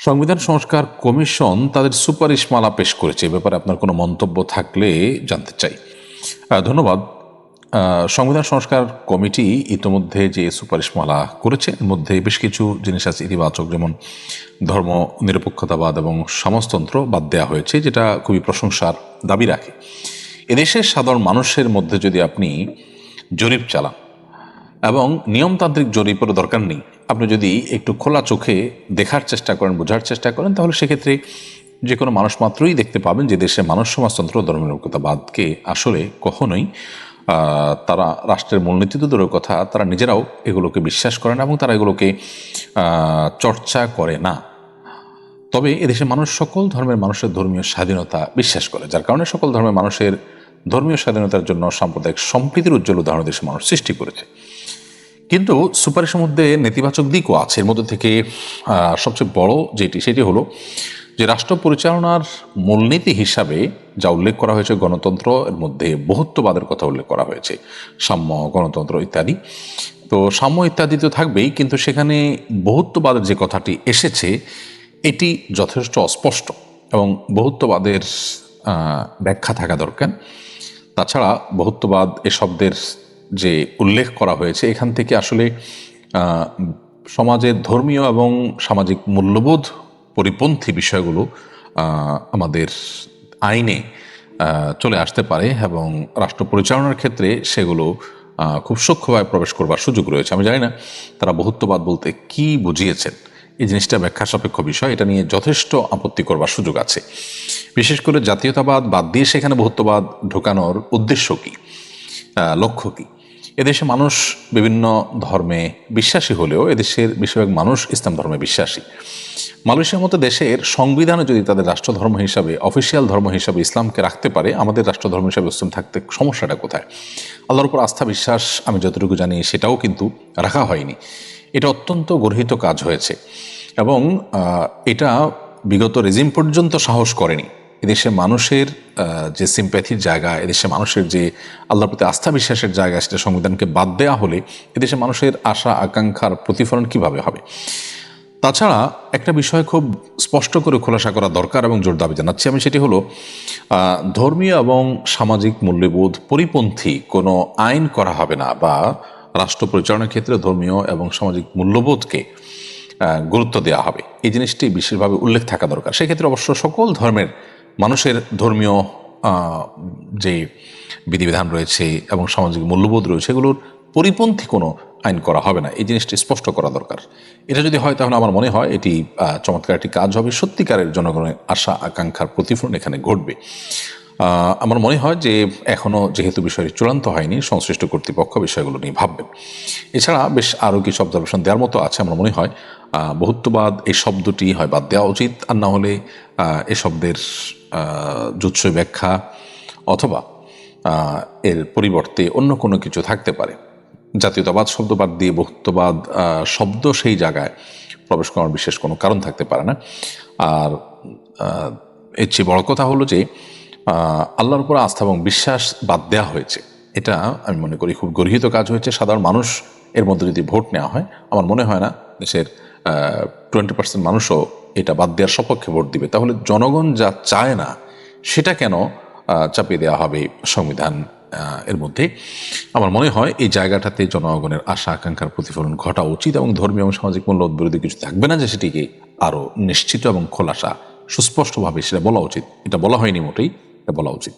সংবিধান সংস্কার কমিশন তাদের সুপারিশমালা পেশ করেছে। এ ব্যাপারে আপনার কোনো মন্তব্য থাকলে জানতে চাই। ধন্যবাদ। সংবিধান সংস্কার কমিটি ইতিমধ্যে যে সুপারিশমালা করেছে এর মধ্যে বেশ কিছু জিনিস আছে ইতিবাচক, যেমন ধর্ম নিরপেক্ষতাবাদ এবং সমাজতন্ত্র বাদ দেওয়া হয়েছে, যেটা খুবই প্রশংসার দাবি রাখে। এদেশের সাধারণ মানুষের মধ্যে যদি আপনি জরিপ চালান, এবং নিয়মতান্ত্রিক জরিপেরও দরকার নেই, আপনি যদি একটু খোলা চোখে দেখার চেষ্টা করেন, বোঝার চেষ্টা করেন, তাহলে সেক্ষেত্রে যে কোনো মানুষ মাত্রই দেখতে পাবেন যে দেশে মানুষ সমাজতন্ত্র ধর্মনিরপেক্ষতাবাদকে আসলে কখনোই তারা রাষ্ট্রের মূলনীতি তো দূরের কথা, তারা নিজেরাও এগুলোকে বিশ্বাস করে না এবং তারা এগুলোকে চর্চা করে না। তবে এদেশের মানুষ সকল ধর্মের মানুষের ধর্মীয় স্বাধীনতা বিশ্বাস করে, যার কারণে সকল ধর্মের মানুষের ধর্মীয় স্বাধীনতার জন্য সাম্প্রদায়িক সম্প্রীতির উজ্জ্বল উদাহরণ দেশের মানুষ সৃষ্টি করেছে। কিন্তু সুপারিশের মধ্যে নেতিবাচক দিকও আছে। এর মধ্যে থেকে সবচেয়ে বড় সেটি হলো যে রাষ্ট্র পরিচালনার মূলনীতি হিসাবে যা উল্লেখ করা হয়েছে গণতন্ত্র, এর মধ্যে বহুত্ববাদের কথা উল্লেখ করা হয়েছে, সাম্য, গণতন্ত্র ইত্যাদি। তো সাম্য ইত্যাদি তো থাকবেই, কিন্তু সেখানে বহুত্ববাদের যে কথাটি এসেছে এটি যথেষ্ট অস্পষ্ট এবং বহুত্ববাদের ব্যাখ্যা থাকা দরকার। তাছাড়া বহুত্ববাদ এ শব্দের যে উল্লেখ করা হয়েছে এখান থেকে আসলে সমাজের ধর্মীয় এবং সামাজিক মূল্যবোধ পরিপন্থী বিষয়গুলো আমাদের আইনে চলে আসতে পারে এবং রাষ্ট্র পরিচালনার ক্ষেত্রে সেগুলো খুব সূক্ষ্মভাবে প্রবেশ করবার সুযোগ রয়েছে। আমি জানি না তারা বহুত্ববাদ বলতে কি বুঝিয়েছেন, এই জিনিসটা ব্যাখ্যা সাপেক্ষ বিষয়, এটা নিয়ে যথেষ্ট আপত্তি করবার সুযোগ আছে। বিশেষ করে জাতীয়তাবাদ বাদ দিয়ে সেখানে বহুত্ববাদ ঢোকানোর উদ্দেশ্য কী, লক্ষ্য কী? এদেশে মানুষ বিভিন্ন ধর্মে বিশ্বাসী হলেও এদেশের বেশিরভাগ মানুষ ইসলাম ধর্মে বিশ্বাসী। মালয়েশিয়ার মতো দেশের সংবিধানে যদি তাদের রাষ্ট্রধর্ম হিসাবে, অফিসিয়াল ধর্ম হিসাবে ইসলামকে রাখতে পারে, আমাদের রাষ্ট্রধর্ম হিসাবে মুসলিম থাকতে সমস্যাটা কোথায়? আল্লাহর উপর আস্থা বিশ্বাস আমি যতটুকু জানি সেটাও কিন্তু রাখা হয়নি। এটা অত্যন্ত গর্হিত কাজ হয়েছে এবং এটা বিগত রেজিম পর্যন্ত সাহস করেনি। এদেশের মানুষের যে সিম্প্যাথির জায়গা, এদেশের মানুষের যে আল্লাহর প্রতি আস্থা বিশ্বাসের জায়গা, সেটা সংবিধানকে বাদ দেওয়া হলে এদেশের মানুষের আশা আকাঙ্ক্ষার প্রতিফলন কিভাবে হবে? তাছাড়া একটা বিষয় খুব স্পষ্ট করে খোলাসা করা দরকার এবং জোর দাবি জানাচ্ছি আমি, সেটি হলো ধর্মীয় এবং সামাজিক মূল্যবোধ পরিপন্থী কোনো আইন করা হবে না, বা রাষ্ট্র পরিচালনার ক্ষেত্রে ধর্মীয় এবং সামাজিক মূল্যবোধকে গুরুত্ব দেওয়া হবে, এই জিনিসটি বিশেষভাবে উল্লেখ থাকা দরকার। সেক্ষেত্রে অবশ্য সকল ধর্মের মানুষের ধর্মীয় যে বিধিবিধান রয়েছে এবং সামাজিক মূল্যবোধ রয়েছে এগুলোর পরিপন্থী কোনো আইন করা হবে না, এই জিনিসটি স্পষ্ট করা দরকার। এটা যদি হয় তাহলে আমার মনে হয় এটি চমৎকার একটি কাজ হবে, সত্যিকারের জনগণের আশা আকাঙ্ক্ষার প্রতিফলন এখানে ঘটবে। আমার মনে হয় যে এখনও যেহেতু বিষয়টি চূড়ান্ত হয়নি, সংশ্লিষ্ট কর্তৃপক্ষ বিষয়গুলো নিয়ে ভাববেন। এছাড়া বেশ আরও কিছু অবজারভেশন দেওয়ার মতো আছে। আমার মনে হয় বহুত্ববাদ এই শব্দটি হয় বাদ দেওয়া উচিত, আর না হলে এ শব্দের যুৎসই ব্যাখ্যা অথবা এর পরিবর্তে অন্য কোনো কিছু থাকতে পারে। জাতীয়তাবাদ শব্দ বাদ দিয়ে বহুত্ববাদ শব্দ সেই জায়গায় প্রবেশ করার বিশেষ কোনো কারণ থাকতে পারে না। আর এর চেয়ে বড় কথা হলো যে আল্লাহর উপর আস্থা এবং বিশ্বাস বাদ দেওয়া হয়েছে, এটা আমি মনে করি খুব গর্হিত কাজ হয়েছে। সাধারণ মানুষ এর মধ্যে যদি ভোট নেওয়া হয়, আমার মনে হয় না দেশের 20% মানুষও এটা বাদ দেওয়ার সপক্ষে ভোট দিবে। তাহলে জনগণ যা চায় না সেটা কেন চাপিয়ে দেওয়া হবে সংবিধান এর মধ্যে? আমার মনে হয় এই জায়গাটাতে জনগণের আশা আকাঙ্ক্ষার প্রতিফলন ঘটা উচিত এবং ধর্মীয় এবং সামাজিক মূল্যবোধ বিরোধী কিছু থাকবে না, যে সেটিকে আরও নিশ্চিত এবং খোলাসা সুস্পষ্টভাবে সেটা বলা উচিত। এটা বলা হয়নি মোটেই, এটা বলা উচিত।